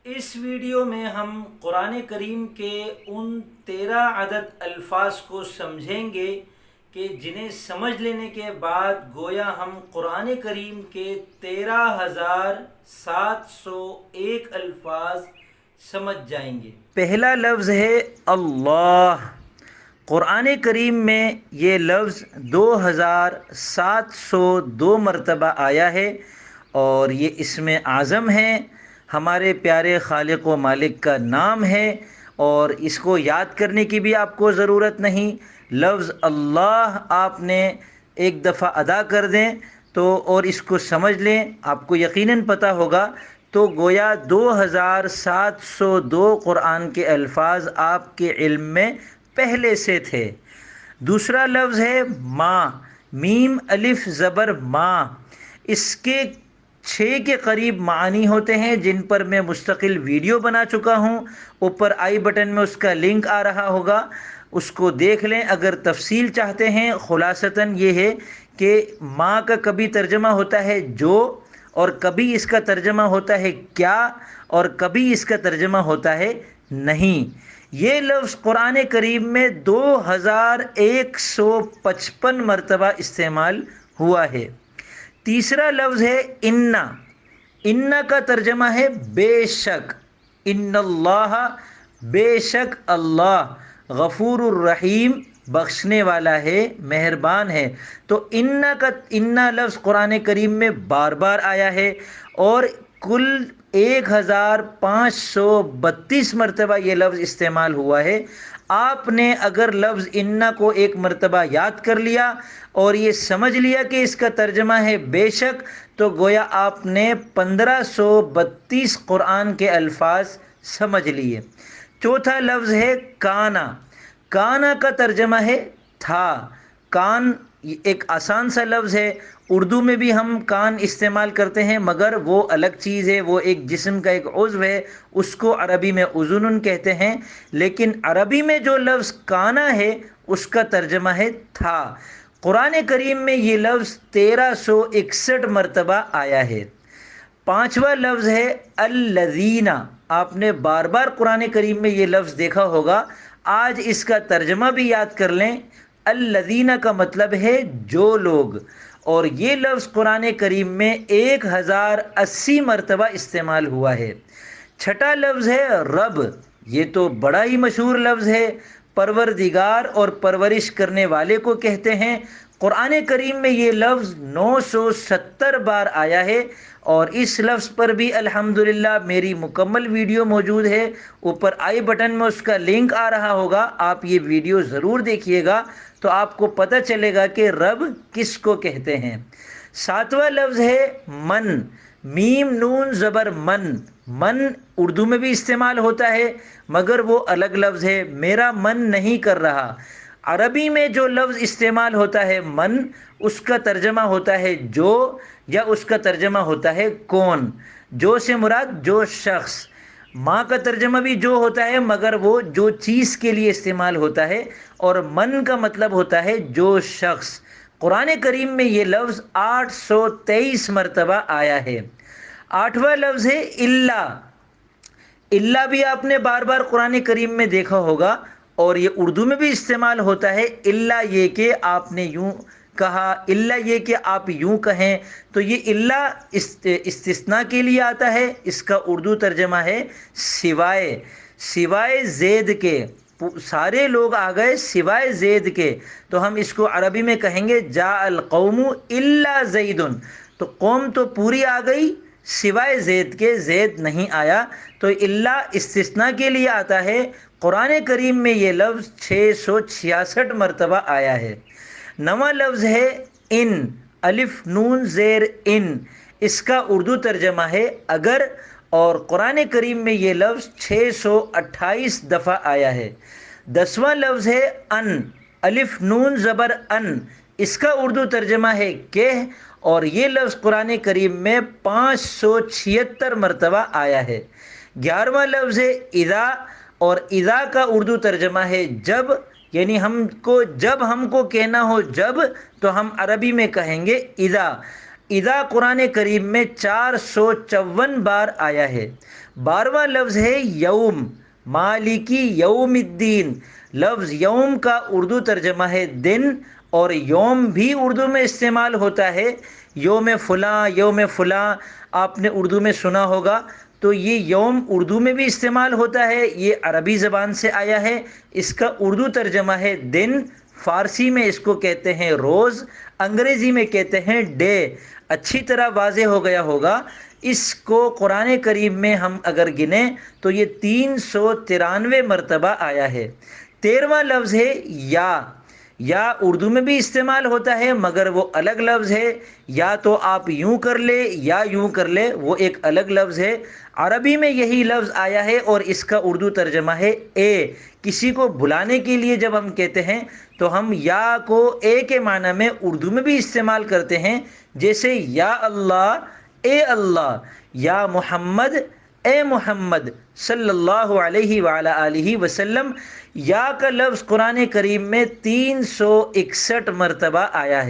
اس video میں ہم قرآن کریم کے ان 13 عدد الفاظ کو سمجھیں گے کہ جنہیں سمجھ لینے کے بعد گویا ہم قرآن کریم کے 13,701 الفاظ سمجھ جائیں گے۔ پہلا لفظ ہے اللہ۔ قرآن کریم میں یہ لفظ 2702 مرتبہ آیا ہے اور یہ اسم اعظم ہے، ہمارے پیارے خالق و مالک کا نام ہے، اور اس کو یاد کرنے کی بھی آپ کو ضرورت نہیں۔ لفظ اللہ آپ نے ایک دفعہ ادا کر دیں تو اور اس کو سمجھ لیں، آپ کو یقیناً پتہ ہوگا تو گویا 2702 قرآن کے الفاظ آپ کے علم میں پہلے سے تھے۔ دوسرا لفظ ہے ماں، میم الف زبر ماں۔ اس کے 6 کے قریب معانی ہوتے ہیں جن پر میں مستقل ویڈیو بنا چکا ہوں، اوپر آئی بٹن میں اس کا لنک آ رہا ہوگا، اس کو دیکھ لیں اگر تفصیل چاہتے ہیں۔ خلاصتاً یہ ہے کہ ماں کا کبھی ترجمہ ہوتا ہے جو، اور کبھی اس کا ترجمہ ہوتا ہے کیا، اور کبھی اس کا ترجمہ ہوتا ہے نہیں۔ یہ لفظ قرآن کریم میں 2155 مرتبہ استعمال ہوا ہے۔ تیسرا لفظ ہے انا۔ انا کا ترجمہ ہے بے شک، ان اللہ، بے شک اللہ، غفور الرحیم، بخشنے والا ہے، مہربان ہے۔ تو انا لفظ قرآن کریم میں بار بار آیا ہے اور کل 1532 مرتبہ یہ لفظ استعمال ہوا ہے۔ آپ نے اگر لفظ انا کو ایک مرتبہ یاد کر لیا اور یہ سمجھ لیا کہ اس کا ترجمہ ہے بے شک، تو گویا آپ نے 1532 قرآن کے الفاظ سمجھ لیے۔ چوتھا لفظ ہے کانا۔ کانا کا ترجمہ ہے تھا۔ کان ایک آسان سا لفظ ہے، اردو میں بھی ہم کان استعمال کرتے ہیں مگر وہ الگ چیز ہے، وہ ایک جسم کا ایک عضو ہے، اس کو عربی میں اذن کہتے ہیں، لیکن عربی میں جو لفظ کانا ہے اس کا ترجمہ ہے تھا۔ قرآن کریم میں یہ لفظ 1361 مرتبہ آیا ہے۔ پانچواں لفظ ہے الذین۔ آپ نے بار بار قرآن کریم میں یہ لفظ دیکھا ہوگا، آج اس کا ترجمہ بھی یاد کر لیں۔ الذین کا مطلب ہے جو لوگ، اور یہ لفظ قرآن کریم میں 1080 مرتبہ استعمال ہوا ہے۔ چھٹا لفظ ہے رب۔ یہ تو بڑا ہی مشہور لفظ ہے، پروردگار اور پرورش کرنے والے کو کہتے ہیں۔ قرآن کریم میں یہ لفظ 970 بار آیا ہے، اور اس لفظ پر بھی الحمدللہ میری مکمل ویڈیو موجود ہے، اوپر آئی بٹن میں اس کا لنک آ رہا ہوگا، آپ یہ ویڈیو ضرور دیکھیے گا تو آپ کو پتہ چلے گا کہ رب کس کو کہتے ہیں۔ ساتواں لفظ ہے من، میم نون زبر من۔ من اردو میں بھی استعمال ہوتا ہے مگر وہ الگ لفظ ہے، میرا من نہیں کر رہا۔ عربی میں جو لفظ استعمال ہوتا ہے من، اس کا ترجمہ ہوتا ہے جو، یا اس کا ترجمہ ہوتا ہے کون۔ جو سے مراد جو شخص۔ ماں کا ترجمہ بھی جو ہوتا ہے مگر وہ جو چیز کے لیے استعمال ہوتا ہے، اور من کا مطلب ہوتا ہے جو شخص۔ قرآن کریم میں یہ لفظ 823 مرتبہ آیا ہے۔ آٹھواں لفظ ہے اللہ۔ اللہ بھی آپ نے بار بار قرآن کریم میں دیکھا ہوگا، اور یہ اردو میں بھی استعمال ہوتا ہے۔ اللہ یہ کہ آپ نے یوں کہا، اللہ یہ کہ آپ یوں کہیں، تو یہ اللہ استثناء کے لیے آتا ہے، اس کا اردو ترجمہ ہے سوائے، سوائے زید کے، سارے لوگ آ گئے سوائے زید کے، تو ہم اس کو عربی میں کہیں گے جاء القوم الا زید۔ تو قوم تو پوری آ گئی سوائے زید کے، زید نہیں آیا، تو اللہ استثناء کے لیے آتا ہے۔ قرآن کریم میں یہ لفظ 666 مرتبہ آیا ہے۔ نواں لفظ ہے ان، الف نون زیر ان، اس کا اردو ترجمہ ہے اگر، اور قرآن کریم میں یہ لفظ 628 دفعہ آیا ہے۔ 10واں لفظ ہے ان، الف نون زبر ان، اس کا اردو ترجمہ ہے کہ، اور یہ لفظ قرآن کریم میں 576 مرتبہ آیا ہے۔ 11واں لفظ ہے اذا، اور اذا کا اردو ترجمہ ہے جب، یعنی جب ہم کو کہنا ہو جب، تو ہم عربی میں کہیں گے اذا۔ اذا قرآن کریم میں 454 بار آیا ہے۔ 12واں لفظ ہے یوم، مالکی یوم الدین۔ لفظ یوم کا اردو ترجمہ ہے دن، اور یوم بھی اردو میں استعمال ہوتا ہے، یوم فلاں، یوم فلاں آپ نے اردو میں سنا ہوگا، تو یہ یوم اردو میں بھی استعمال ہوتا ہے، یہ عربی زبان سے آیا ہے، اس کا اردو ترجمہ ہے دن، فارسی میں اس کو کہتے ہیں روز، انگریزی میں کہتے ہیں ڈے۔ اچھی طرح واضح ہو گیا ہوگا۔ اس کو قرآن کریم میں ہم اگر گنیں تو یہ 393 مرتبہ آیا ہے۔ 13واں لفظ ہے یا۔ یا اردو میں بھی استعمال ہوتا ہے مگر وہ الگ لفظ ہے، یا تو آپ یوں کر لے یا یوں کر لے، وہ ایک الگ لفظ ہے۔ عربی میں یہی لفظ آیا ہے اور اس کا اردو ترجمہ ہے اے۔ کسی کو بلانے کے لیے جب ہم کہتے ہیں تو ہم یا کو اے کے معنی میں اردو میں بھی استعمال کرتے ہیں، جیسے یا اللہ، اے اللہ، یا محمد، اے محمد صلی اللہ علیہ وعلی آلہ وسلم۔ یا کا لفظ قرآن کریم میں 361 مرتبہ آیا ہے۔